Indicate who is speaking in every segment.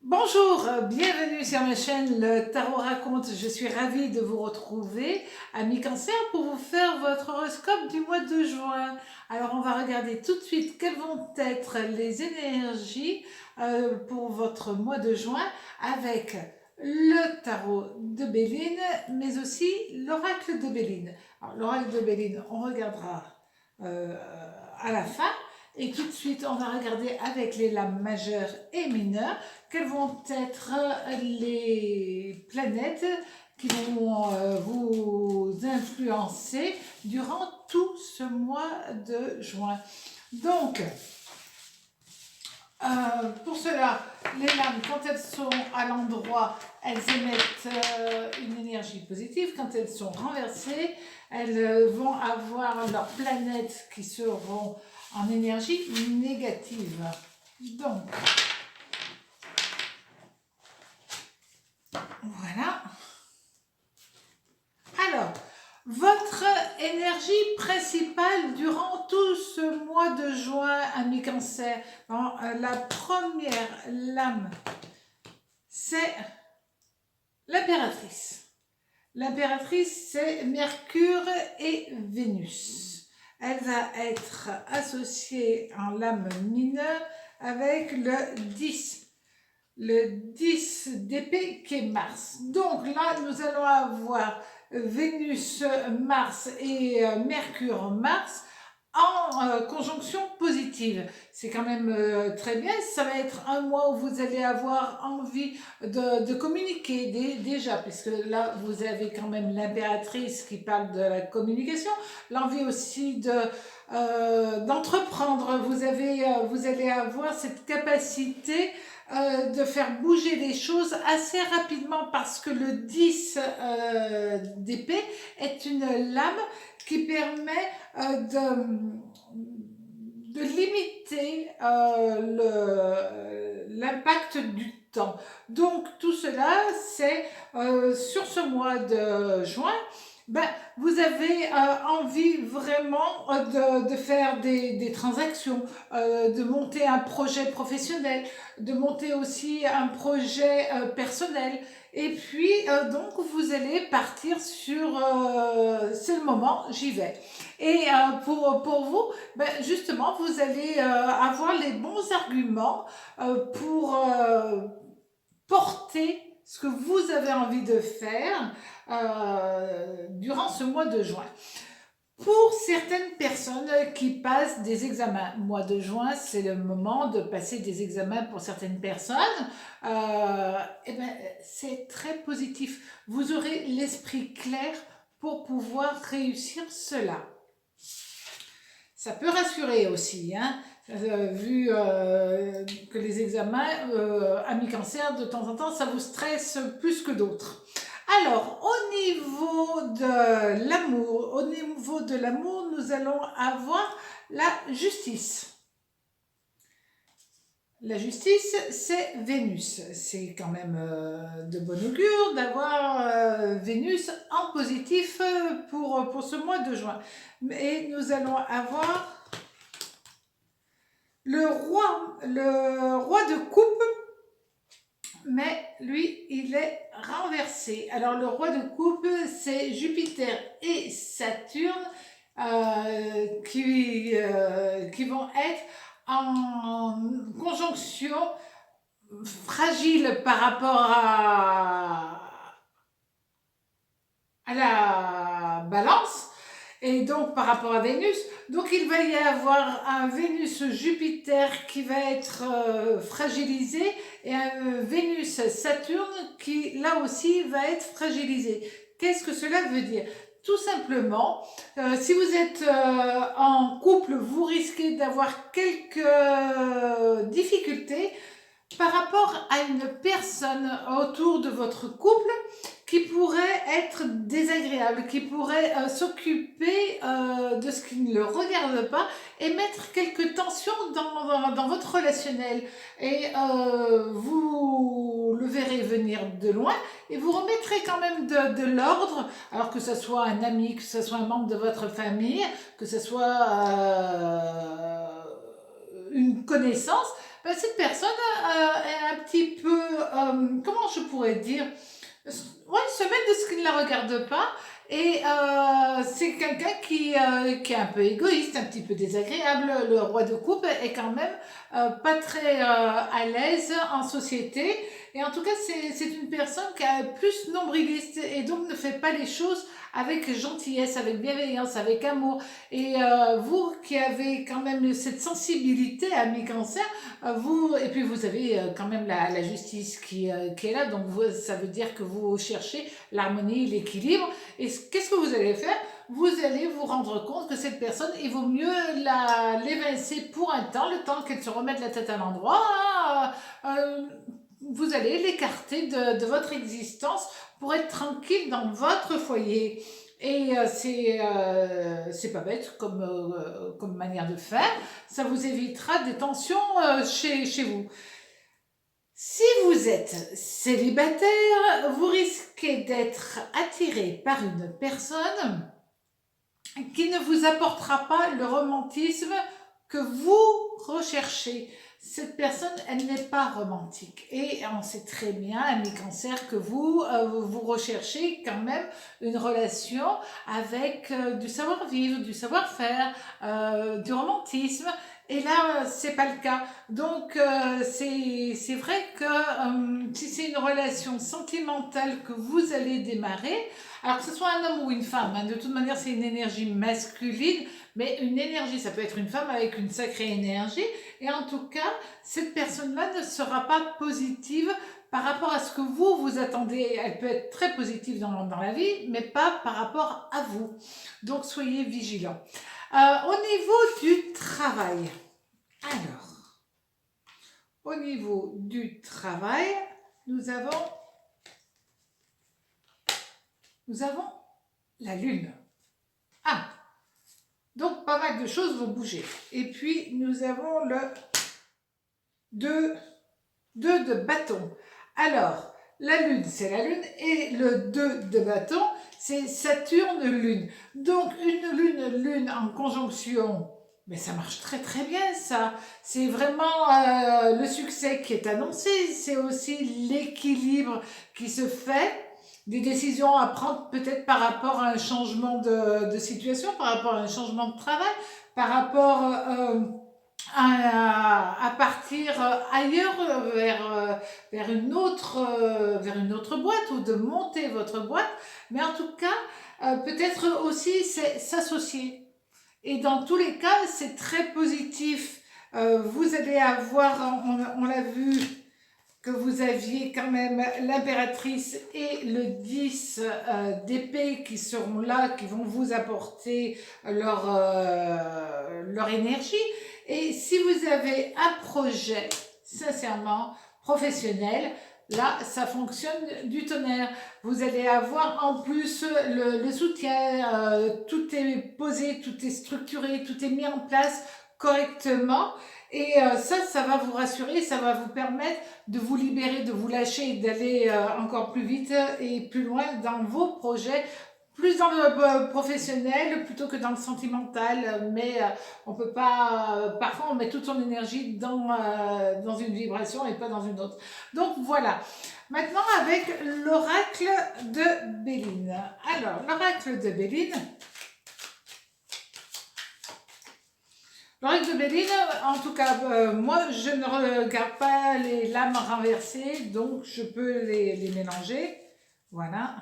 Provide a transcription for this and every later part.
Speaker 1: Bonjour, bienvenue sur ma chaîne Le Tarot Raconte. Je suis ravie de vous retrouver, amis Cancer, pour vous faire votre horoscope du mois de juin. Alors, on va regarder tout de suite quelles vont être les énergies pour votre mois de juin avec le tarot de Béline, mais aussi l'oracle de Béline. Alors, l'oracle de Béline, on regardera euh, à la fin. Et tout de suite, on va regarder avec les lames majeures et mineures quelles vont être les planètes qui vont vous influencer durant tout ce mois de juin. Donc, pour cela, les lames, quand elles sont à l'endroit, elles émettent une énergie positive. Quand elles sont renversées, elles vont avoir leurs planètes qui seront en énergie négative. Donc, voilà. Alors, votre énergie principale durant tout ce mois de juin, amis Cancer, la première lame, c'est l'impératrice. L'impératrice, c'est Mercure et Vénus. Elle va être associée en lame mineure avec le 10. Le 10 d'épée qui est Mars. Donc là, nous allons avoir Vénus, Mars et Mercure, Mars en conjonction positive. C'est quand même très bien. Ça va être un mois où vous allez avoir envie de communiquer déjà, puisque là, vous avez quand même l'impératrice qui parle de la communication, l'envie aussi d'entreprendre. Vous allez avoir cette capacité de faire bouger les choses assez rapidement parce que le 10 d'épée est une lame qui permet de limiter l'impact du temps. Donc tout cela, c'est sur ce mois de juin, vous avez envie vraiment de faire des transactions, de monter un projet professionnel, de monter aussi un projet personnel. Et puis, donc, vous allez partir sur c'est le moment, j'y vais. Et pour vous, justement, vous allez avoir les bons arguments pour porter ce que vous avez envie de faire durant ce mois de juin. Pour certaines personnes qui passent des examens, mois de juin, c'est le moment de passer des examens pour certaines personnes, c'est très positif. Vous aurez l'esprit clair pour pouvoir réussir cela. Ça peut rassurer aussi, hein, vu que les examens, amis Cancer, de temps en temps, ça vous stresse plus que d'autres. Alors, au niveau de l'amour, nous allons avoir la justice. La justice, c'est Vénus. C'est quand même de bon augure d'avoir Vénus en positif pour ce mois de juin. Et nous allons avoir le roi de coupe, mais lui, il est renversé. Alors, le roi de coupe, c'est Jupiter et Saturne qui vont être en conjonction fragile par rapport à la balance et donc par rapport à Vénus. Donc il va y avoir un Vénus-Jupiter qui va être fragilisé et un Vénus-Saturne qui là aussi va être fragilisé. Qu'est-ce que cela veut dire ? Tout simplement, si vous êtes en couple, vous risquez d'avoir quelques difficultés par rapport à une personne autour de votre couple qui pourrait être désagréable, qui pourrait s'occuper de ce qui ne le regarde pas et mettre quelques tensions dans votre relationnel. Et vous le verrez venir de loin et vous remettrez quand même de l'ordre, alors que ce soit un ami, que ce soit un membre de votre famille, que ce soit une connaissance. Cette personne est un petit peu comment je pourrais dire, ouais, se mettre de ce qui ne la regarde pas. Et c'est quelqu'un qui est un peu égoïste, un petit peu désagréable. Le roi de coupe est quand même pas très à l'aise en société. Et en tout cas, c'est une personne qui est plus nombriliste et donc ne fait pas les choses avec gentillesse, avec bienveillance, avec amour. Et vous qui avez quand même cette sensibilité, ami cancer, et puis vous avez quand même la justice qui est là, donc ça veut dire que vous cherchez l'harmonie, l'équilibre. Et qu'est-ce que vous allez faire? Vous allez vous rendre compte que cette personne, il vaut mieux l'évincer pour un temps, le temps qu'elle se remette la tête à l'endroit. Vous allez l'écarter de votre existence pour être tranquille dans votre foyer. Et c'est pas bête comme manière de faire. Ça vous évitera des tensions chez vous. Si vous êtes célibataire, vous risquez d'être attiré par une personne qui ne vous apportera pas le romantisme que vous recherchez. Cette personne, elle n'est pas romantique. Et on sait très bien, ami cancer, que vous recherchez quand même une relation avec du savoir-vivre, du savoir-faire, du romantisme. Et là, c'est pas le cas. Donc, c'est vrai que si c'est une relation sentimentale que vous allez démarrer, alors que ce soit un homme ou une femme, hein, de toute manière, c'est une énergie masculine, mais une énergie, ça peut être une femme avec une sacrée énergie. Et en tout cas, cette personne-là ne sera pas positive par rapport à ce que vous attendez. Elle peut être très positive dans la vie, mais pas par rapport à vous. Donc, soyez vigilants. Au niveau du travail, alors, au niveau du travail, nous avons la Lune. Ah, donc pas mal de choses vont bouger. Et puis, nous avons le 2 de bâton. Alors, la Lune, c'est la Lune, et le 2 de bâton, c'est Saturne-Lune. Donc, une Lune en conjonction, mais ça marche très très bien ça. C'est vraiment le succès qui est annoncé, c'est aussi l'équilibre qui se fait, des décisions à prendre peut-être par rapport à un changement de situation, par rapport à un changement de travail, par rapport à partir ailleurs vers une autre boîte ou de monter votre boîte, mais en tout cas, peut-être aussi s'associer. Et dans tous les cas, c'est très positif. Vous allez avoir, on l'a vu, que vous aviez quand même l'impératrice et le 10 d'épée qui seront là, qui vont vous apporter leur énergie. Et si vous avez un projet, sincèrement, professionnel, là, ça fonctionne du tonnerre. Vous allez avoir en plus le soutien, tout est posé, tout est structuré, tout est mis en place correctement. Et ça va vous rassurer, ça va vous permettre de vous libérer, de vous lâcher, d'aller encore plus vite et plus loin dans vos projets, plus dans le professionnel plutôt que dans le sentimental. Mais on peut pas, parfois on met toute son énergie dans une vibration et pas dans une autre. Donc voilà. Maintenant avec l'oracle de Béline. Alors, l'oracle de Béline. L'oracle de Béline, en tout cas, moi je ne regarde pas les lames renversées, donc je peux les mélanger. Voilà.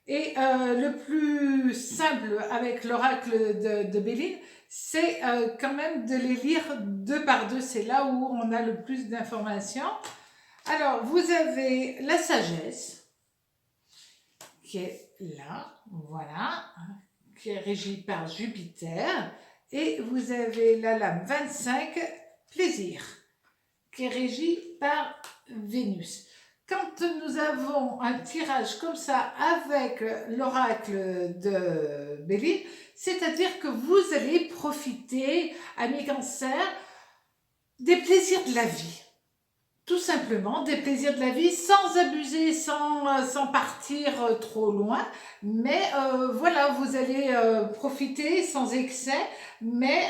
Speaker 1: Et le plus simple avec l'oracle de Béline, c'est quand même de les lire deux par deux. C'est là où on a le plus d'informations. Alors, vous avez la sagesse, qui est là, voilà, qui est régie par Jupiter. Et vous avez la lame 25, plaisir, qui est régie par Vénus. Quand nous avons un tirage comme ça avec l'oracle de Béline, c'est-à-dire que vous allez profiter, amis cancer, des plaisirs de la vie. Tout simplement, des plaisirs de la vie sans abuser, sans partir trop loin. Mais voilà, vous allez profiter sans excès, mais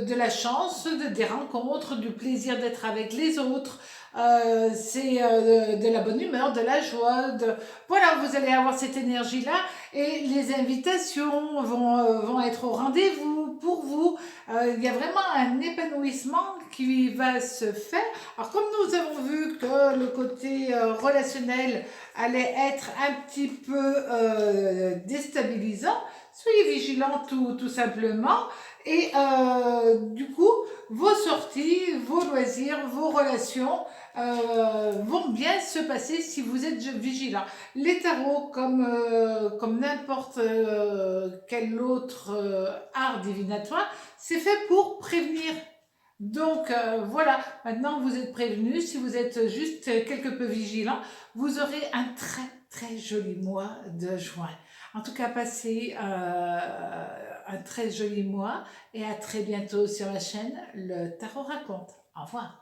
Speaker 1: de la chance, des rencontres, du plaisir d'être avec les autres. c'est de la bonne humeur, de la joie, voilà, vous allez avoir cette énergie-là et les invitations vont être au rendez-vous pour vous. Il y a vraiment un épanouissement qui va se faire. Alors comme nous avons vu que le côté relationnel allait être un petit peu déstabilisant, soyez vigilants tout simplement. Et du coup, vos sorties, vos loisirs, vos relations vont bien se passer si vous êtes vigilant. Les tarots, comme n'importe quel autre art divinatoire, c'est fait pour prévenir. Donc voilà, maintenant vous êtes prévenus, si vous êtes juste quelque peu vigilant, vous aurez un très très joli mois de juin. En tout cas, passez un très joli mois et à très bientôt sur la chaîne Le Tarot Raconte. Au revoir.